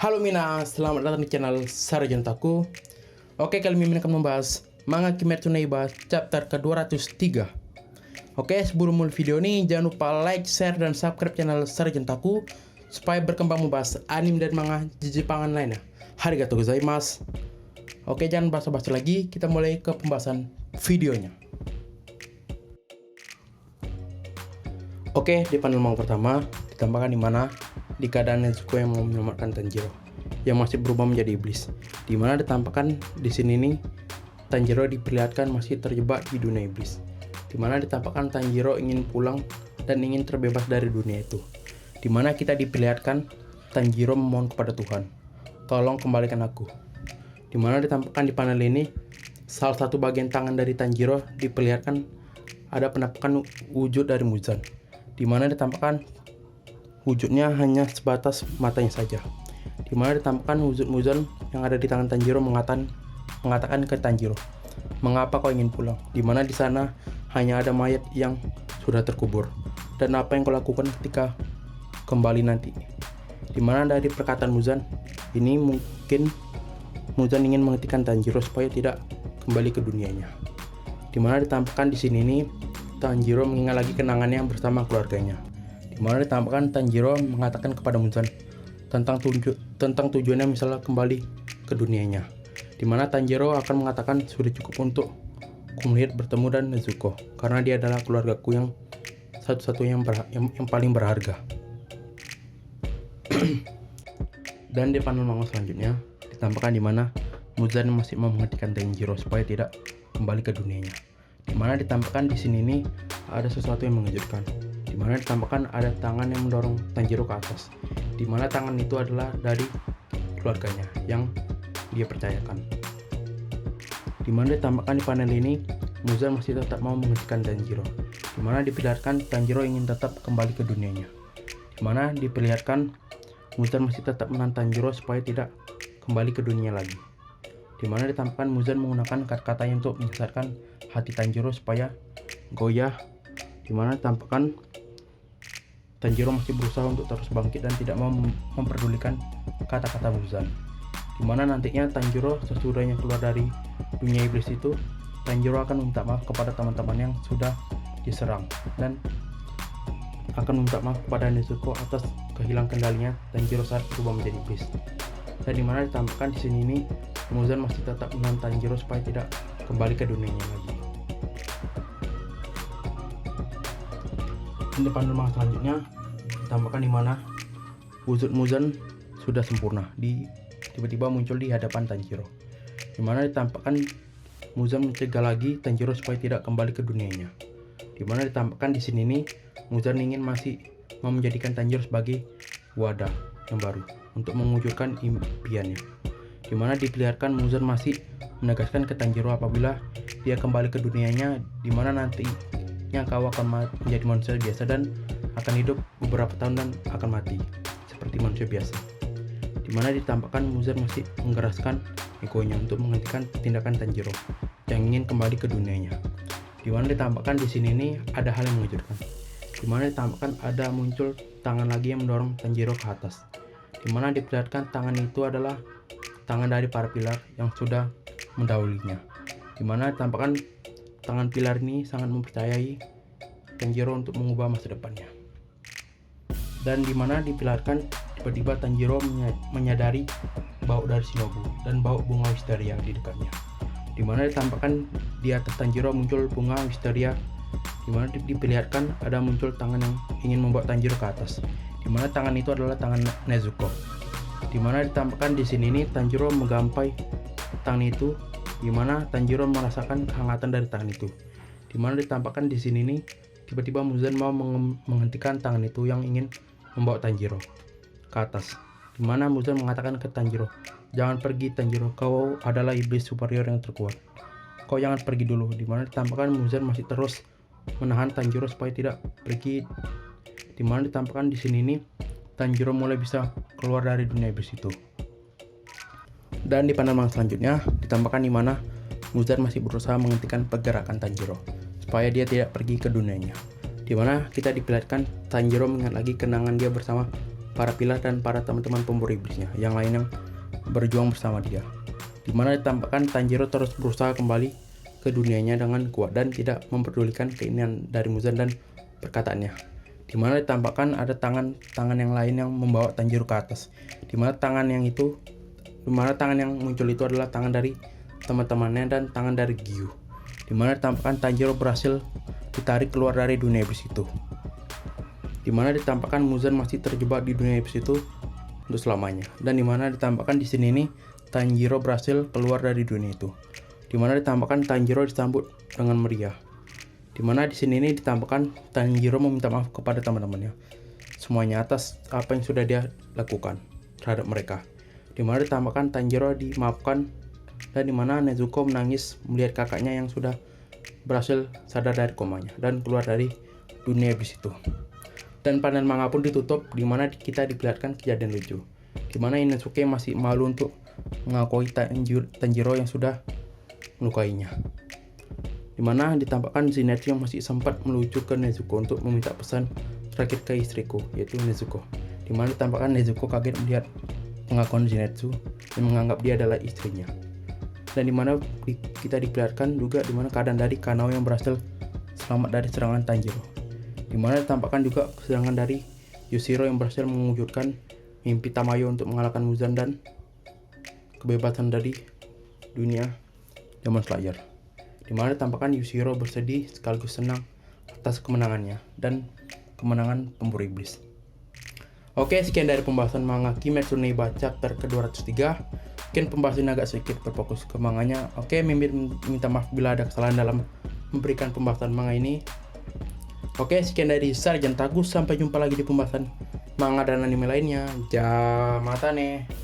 Halo Mina, selamat datang di channel Sarjana Taku. Oke, kali ini Mina akan membahas manga Kimetsu no Yaiba chapter ke-203. Oke, sebelum mulai video ini jangan lupa like, share, dan subscribe channel Sarjana Taku supaya berkembang membahas anime dan manga Jepangan lainnya. Arigatou gozaimasu. Oke, jangan basa-basi lagi, kita mulai ke pembahasan videonya. Oke, di panel manga pertama ditambahkan di mana di keadaan Nezuko yang mau menyelamatkan Tanjiro yang masih berubah menjadi iblis, di mana ditampakkan di sini nih Tanjiro diperlihatkan masih terjebak di dunia iblis, di mana ditampakkan Tanjiro ingin pulang dan ingin terbebas dari dunia itu, di mana kita diperlihatkan Tanjiro memohon kepada Tuhan, tolong kembalikan aku, di mana ditampakkan di panel ini salah satu bagian tangan dari Tanjiro diperlihatkan ada penampakan wujud dari Muzan, di mana ditampakkan wujudnya hanya sebatas matanya saja, di mana ditampakkan wujud Muzan yang ada di tangan Tanjiro mengatakan ke Tanjiro, mengapa kau ingin pulang? Di mana di sana hanya ada mayat yang sudah terkubur, dan apa yang kau lakukan ketika kembali nanti? Di mana dari perkataan Muzan ini mungkin Muzan ingin menghentikan Tanjiro supaya tidak kembali ke dunianya. Di mana ditampakkan di sini nih Tanjiro mengingat lagi kenangannya bersama keluarganya, di mana ditampakkan Tanjiro mengatakan kepada Muzan tentang tujuannya misalnya kembali ke dunianya, di mana Tanjiro akan mengatakan sudah cukup untuk ku melihat bertemu dan Nezuko karena dia adalah keluargaku yang satu-satunya yang paling berharga. Dan di panel manga selanjutnya ditampakkan di mana Muzan masih mau menghentikan Tanjiro supaya tidak kembali ke dunianya, di mana ditampakkan di sini nih ada sesuatu yang mengejutkan, di mana ditampakkan ada tangan yang mendorong Tanjiro ke atas, di mana tangan itu adalah dari keluarganya yang dia percayakan. Di mana ditampakkan di panel ini Muzan masih tetap mau menghentikan Tanjiro, di mana diperlihatkan Tanjiro ingin tetap kembali ke dunianya, di mana diperlihatkan Muzan masih tetap menahan Tanjiro supaya tidak kembali ke dunia lagi, di mana ditampakkan Muzan menggunakan kata-katanya untuk menyesatkan hati Tanjiro supaya goyah, di mana ditampakkan Tanjiro masih berusaha untuk terus bangkit dan tidak mau memperdulikan kata-kata Muzan, di mana nantinya Tanjiro sesudahnya keluar dari dunia iblis itu, Tanjiro akan minta maaf kepada teman-teman yang sudah diserang dan akan minta maaf kepada Nezuko atas kehilangan kendalinya Tanjiro saat berubah menjadi iblis. Dan di mana ditampakkan di sini nih Muzan masih tetap menahan Tanjiro supaya tidak kembali ke dunianya lagi. Dan di panel manga selanjutnya ditampakkan di mana wujud Muzan sudah sempurna tiba-tiba muncul di hadapan Tanjiro, di mana ditampakkan Muzan mencegah lagi Tanjiro supaya tidak kembali ke dunianya, di mana ditampakkan di sini nih Muzan ingin masih mau menjadikan Tanjiro sebagai wadah yang baru untuk mewujudkan impiannya, di mana diperlihatkan Muzan masih menegaskan ke Tanjiro apabila dia kembali ke dunianya, di mana nantinya kau akan menjadi manusia biasa dan akan hidup beberapa tahun dan akan mati seperti manusia biasa, di mana ditampakkan Muzan masih menggeraskan egonya untuk menghentikan tindakan Tanjiro yang ingin kembali ke dunianya, di mana ditampakkan di sini nih ada hal yang mengejutkan, di mana ditampakkan ada muncul tangan lagi yang mendorong Tanjiro ke atas, di mana diperlihatkan tangan itu adalah tangan dari para pilar yang sudah mendahulunya, di mana ditampakkan tangan pilar ini sangat mempercayai Tanjiro untuk mengubah masa depannya, dan di mana diperlihatkan tiba-tiba Tanjiro menyadari bau dari Shinobu dan bau bunga wisteria di dekatnya, di mana ditampakkan di atas Tanjiro muncul bunga wisteria, di mana diperlihatkan ada muncul tangan yang ingin membawa Tanjiro ke atas, di mana tangan itu adalah tangan Nezuko, di mana ditampakkan di sini nih Tanjiro menggapai tangan itu, di mana Tanjiro merasakan kehangatan dari tangan itu, di mana ditampakkan di sini nih tiba-tiba Muzan mau menghentikan tangan itu yang ingin membawa Tanjiro ke atas, di mana Muzan mengatakan ke Tanjiro, jangan pergi Tanjiro, kau adalah iblis superior yang terkuat, kau jangan pergi dulu, di mana ditampakkan Muzan masih terus menahan Tanjiro supaya tidak pergi, di mana ditampakkan di sini nih Tanjiro mulai bisa keluar dari dunia iblis itu. Dan di panel manga selanjutnya ditampakkan di mana Muzan masih berusaha menghentikan pergerakan Tanjiro supaya dia tidak pergi ke dunianya, di mana kita diperlihatkan Tanjiro mengingat lagi kenangan dia bersama para pilar dan para teman-teman pemburu iblisnya yang lain yang berjuang bersama dia. Dimana ditampakkan Tanjiro terus berusaha kembali ke dunianya dengan kuat dan tidak memperdulikan keinginan dari Muzan dan perkataannya. Dimana ditampakkan ada tangan yang lain yang membawa Tanjiro ke atas. Dimana tangan yang muncul itu adalah tangan dari teman-temannya dan tangan dari Gyu. Dimana ditampakkan Tanjiro berhasil ditarik keluar dari dunia iblis itu. Dimana ditampakkan Muzan masih terjebak di dunia iblis itu untuk selamanya. Dan dimana ditampakkan di sini nih Tanjiro berhasil keluar dari dunia itu. Dimana ditampakkan Tanjiro disambut dengan meriah. Dimana di sini nih ditampakkan Tanjiro meminta maaf kepada teman-temannya semuanya atas apa yang sudah dia lakukan terhadap mereka. Dimana ditampakkan Tanjiro dimaafkan dan dimana Nezuko menangis melihat kakaknya yang sudah berhasil sadar dari komanya dan keluar dari dunia iblis itu. Dan panel manga pun ditutup dimana kita diperlihatkan kejadian lucu dimana Inosuke masih malu untuk mengakui Tanjiro yang sudah melukainya. Dimana ditampakkan Zenitsu yang masih sempat melucu ke Nezuko untuk meminta pesan terakhir ke istriku, yaitu Nezuko. Dimana ditampakkan Nezuko kaget melihat pengakuan Zenitsu dan menganggap dia adalah istrinya. Dan dimana kita diperlihatkan juga dimana keadaan dari Kanao yang berhasil selamat dari serangan Tanjiro. Dimana ditampakkan juga serangan dari Yushiro yang berhasil mewujudkan mimpi Tamayo untuk mengalahkan Muzan dan kebebasan dari dunia Demon Slayer. Dimana ditampakkan Yushiro bersedih sekaligus senang atas kemenangannya dan kemenangan pemburu iblis. Oke, sekian dari pembahasan manga Kimetsu no Yaiba chapter ke-203. Mungkin pembahasan agak sedikit berfokus ke manganya. Oke, minta maaf bila ada kesalahan dalam memberikan pembahasan manga ini. Oke, sekian dari Sarjan Tagus. Sampai jumpa lagi di pembahasan manga dan anime lainnya. Jamatane.